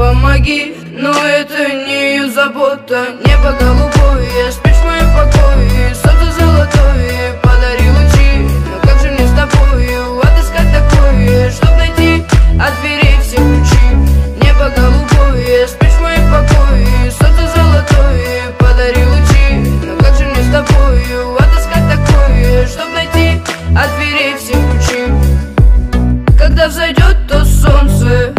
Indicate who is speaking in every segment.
Speaker 1: помоги. Но это не ее забота. Небо голубое, спишь в моем покое. Солнце золотое, подари лучи. Но как же мне с тобою отыскать такое, чтоб найти от дверей все ключи? Небо голубое, спишь в моем покое. Солнце золотое, подари лучи. Но как же мне с тобою отыскать такое, чтоб найти от дверей все ключи? Когда взойдет то солнце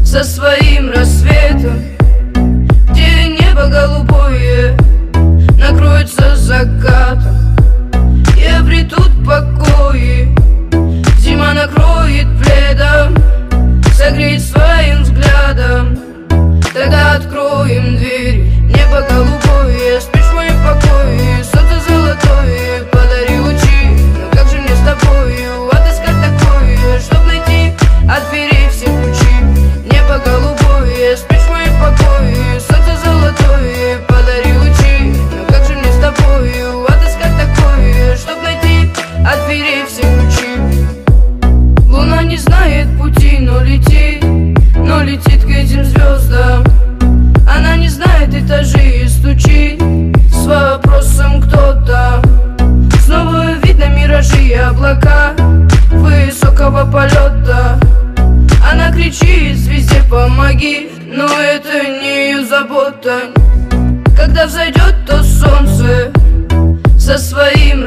Speaker 1: со своим рассветом, где небо голубое накроется закатом, и обретут покои, зима накроет пледом, согреет своим взглядом. Тогда откроем дверь. Небо голубое, спишь в моем покое. Солнце золотое, подари лучи. Но как же мне с тобою отыскать такое, чтоб найти от дверей все ключи? Небо голубое, спишь в моем покое. Солнце золотое, подари лучи. Но как же мне с тобою отыскать такое, чтоб найти от дверей все ключи? Луна не знает пути, но летит к этим звездам. Она не знает этажей и стучит с вопросом кто там. Снова видно миражи и облака высокого полета. Она кричит звезде помоги, но это не ее забота. Когда взойдет то солнце со своим